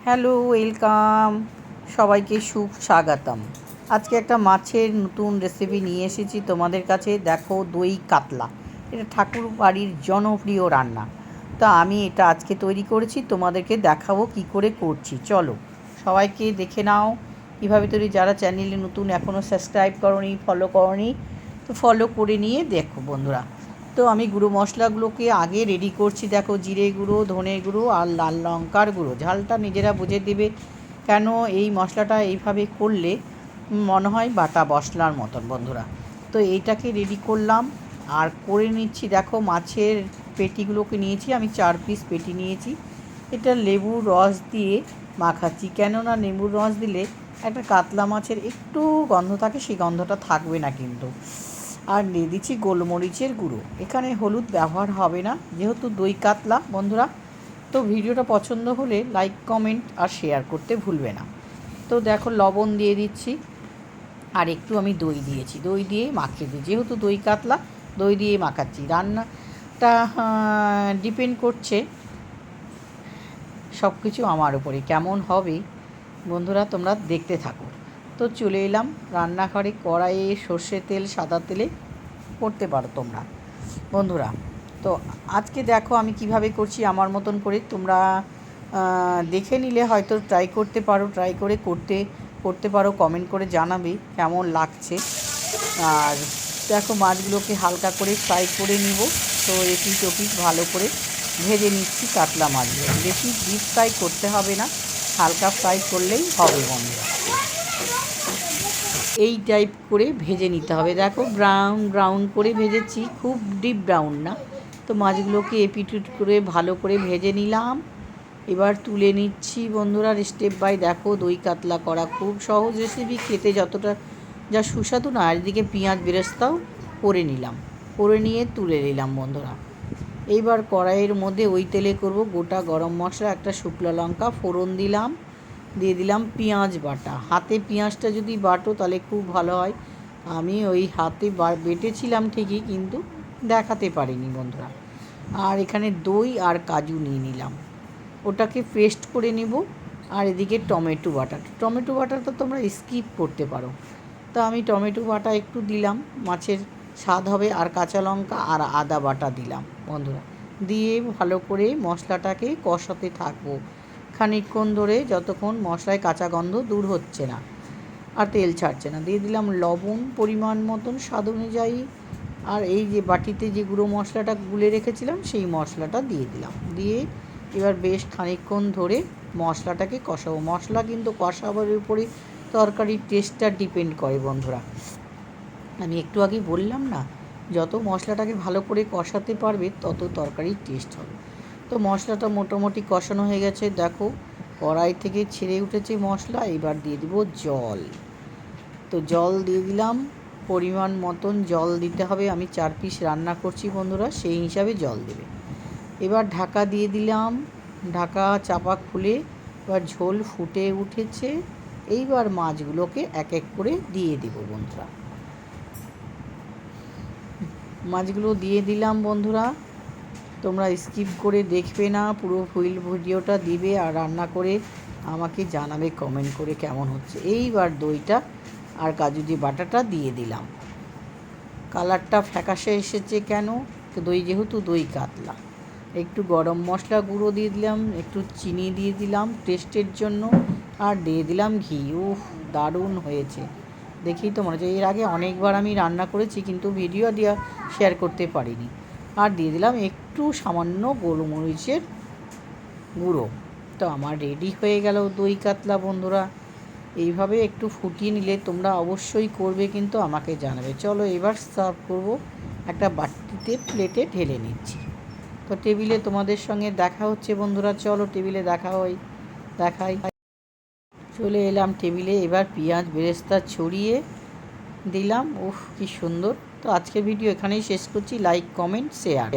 Hello, welcome, সবাইকে স্বাগতম। আজকে একটা মাছের নতুন রেসিপি নিয়ে এসেছি তোমাদের কাছে। দেখো, দই কাতলা, এটা ঠাকুর বাড়ির জনপ্রিয় রান্না। তা আমি এটা আজকে তৈরি করেছি, তোমাদেরকে দেখাবো কি করে করছি। চলো সবাইকে দেখে নাও কীভাবে তৈরি। যারা চ্যানেলে নতুন, এখনও সাবস্ক্রাইব করোনি, ফলো করোনি, তো ফলো করে নিয়ে দেখো বন্ধুরা। তো আমি গুঁড়ো মশলাগুলোকে আগে রেডি করছি। দেখো, জিরে গুঁড়ো, ধনে গুঁড়ো আর লাল লঙ্কার গুঁড়ো। ঝালটা নিজেরা বুঝে দেবে, কেন এই মশলাটা এইভাবে করলে মনে হয় বাটা মশলার মতন বন্ধুরা। তো এইটাকে রেডি করলাম আর করে নিচ্ছি। দেখো, মাছের পেটিগুলোকে নিয়েছি আমি, 4 পিস পেটি নিয়েছি। এটা লেবুর রস দিয়ে মাখাচ্ছি, কেননা লেবুর রস দিলে একটা কাতলা মাছের একটু গন্ধ থাকে, সেই গন্ধটা থাকবে না কিন্তু। আর দিয়ে দিচ্ছি গোলমরিচের গুঁড়ো। এখানে হলুদ ব্যবহার হবে না, যেহেতু দই কাতলা বন্ধুরা। তো ভিডিওটা পছন্দ হলে লাইক, কমেন্ট আর শেয়ার করতে ভুলবে না। তো দেখো, লবণ দিয়ে দিচ্ছি আর একটু আমি দই দিয়েছি। দই দিয়ে মাখিয়ে দিই, যেহেতু দই কাতলা দই দিয়ে মাখাচ্ছি। রান্নাটা ডিপেন্ড করছে সব কিছু আমার উপরে, কেমন হবে বন্ধুরা তোমরা দেখতে থাকো। তো চলে এলাম রান্নাঘরে। কড়াইয়ে সর্ষের তেল, সাদা তেলে করতে পারো তোমরা বন্ধুরা। তো আজকে দেখো আমি কিভাবে করছি, আমার মতন করে তোমরা দেখে নিলে হয়তো ট্রাই করতে পারো। ট্রাই করে করতে পারো, কমেন্ট করে জানাবে কেমন লাগছে। আর দেখো, মাছগুলোকে হালকা করে ফ্রাই করে নিব। তো এপিঠ ওপিঠ ভালো করে ভেজে নিচ্ছি কাতলা মাছগুলো। বেশি ডিপ ফ্রাই করতে হবে না, হালকা ফ্রাই করলেই হবে বন্ধুরা। এই টাইপ করে ভেজে নিতে হবে। দেখো, ব্রাউন করে ভেজেছি, খুব ডিপ ব্রাউন না। তো মাছগুলোকে এপিট করে ভালো করে ভেজে নিলাম। এবার তুলে নিচ্ছি বন্ধুরা স্টেপ বাই। দেখো, দই কাতলা করা খুব সহজ রেসিপি, খেতে যতটা যা সুস্বাদু না। আর এদিকে পেঁয়াজ বেরেস্তাও করে নিলাম, করে নিয়ে তুলে নিলাম বন্ধুরা। এইবার কড়াইয়ের মধ্যে ওই তেলে করব গোটা গরম মশলা, একটা শুকনো লঙ্কা ফোড়ন দিলাম, দিয়ে দিলাম পেঁয়াজ বাটা। হাতে পেঁয়াজটা যদি বাটো তাহলে খুব ভালো হয়। আমি ওই হাতে বেটেছিলাম ঠিকই, কিন্তু দেখাতে পারিনি বন্ধুরা। আর এখানে দই আর কাজু নিয়ে নিলাম, ওটাকে পেস্ট করে নেব। আর এদিকে টমেটো বাটাটা তোমরা স্কিপ করতে পারো। তো আমি টমেটো বাটা একটু দিলাম, মাছের স্বাদ হবে। আর কাঁচা লঙ্কা আর আদা বাটা দিলাম বন্ধুরা। দিয়ে ভালো করে মশলাটাকে কষাতে থাকবো খানিকক্ষণ ধরে, যতক্ষণ মশলায় কাঁচা গন্ধ দূর হচ্ছে না আর তেল ছাড়ছে না। দিয়ে দিলাম লবণ পরিমাণ মতন, স্বাদ অনুযায়ী। আর এই যে বাটিতে যে গুঁড়ো মশলাটা গুলে রেখেছিলাম, সেই মশলাটা দিয়ে দিলাম। দিয়ে এবার বেশ খানিকক্ষণ ধরে মশলাটাকে কষাবো। মশলা কিন্তু কষাবার উপরে তরকারির টেস্টটা ডিপেন্ড করে বন্ধুরা। আমি একটু আগেই বললাম না, যত মশলাটাকে ভালো করে কষাতে পারবে তত তরকারির টেস্ট হবে। তো মশলাটা মোটামুটি কষানো হয়ে গেছে। দেখো, কড়াই থেকে ছেড়ে উঠেছে মশলা। এবার দিয়ে দিব জল। তো জল দিয়ে দিলাম, পরিমাণ মতন জল দিতে হবে। আমি 4 পিস রান্না করছি বন্ধুরা, সেই হিসাবে জল দেবে। এবার ঢাকা দিয়ে দিলাম, ঢাকা চাপা খুলে এবার ঝোল ফুটে উঠেছে। এইবার মাছগুলোকে এক এক করে দিয়ে দেবো বন্ধুরা। মাছগুলো দিয়ে দিলাম বন্ধুরা। তোমরা স্কিপ করে দেখবে না, পুরো ফুল ভিডিওটা দিবে আর রান্না করে আমাকে জানাবে কমেন্ট করে কেমন হচ্ছে। এইবার দইটা আর কাজু যে বাটাটা দিয়ে দিলাম। কালারটা ফ্যাকাশে এসেছে কেন? তো দই, যেহেতু দই কাতলা। একটু গরম মশলা গুঁড়ো দিয়ে দিলাম, একটু চিনি দিয়ে দিলাম টেস্টের জন্য, আর দিয়ে দিলাম ঘি। দারুণ হয়েছে। দেখি তো মনে হচ্ছে, এর আগে অনেকবার আমি রান্না করেছি কিন্তু ভিডিও শেয়ার করতে পারিনি। আর দিয়ে দিলাম একটু সামান্য গোলমরিচের গুঁড়ো। তো আমার রেডি হয়ে গেল দই কাতলা বন্ধুরা। এইভাবে একটু ফুটিয়ে নিলে তোমরা অবশ্যই করবে, কিন্তু আমাকে জানাবে। চলো এবার সার্ভ করব। একটা বাটিতে প্লেটে ঢেলে নিচ্ছি। তো টেবিলে তোমাদের সঙ্গে দেখা হচ্ছে বন্ধুরা। চলো টেবিলে দেখাই। চলে এলাম টেবিলে। এবার পেঁয়াজ বেরেস্তা ছড়িয়ে দিলাম। কি সুন্দর। তো আজকের ভিডিও এখানেই শেষ করছি। Like, comment, share.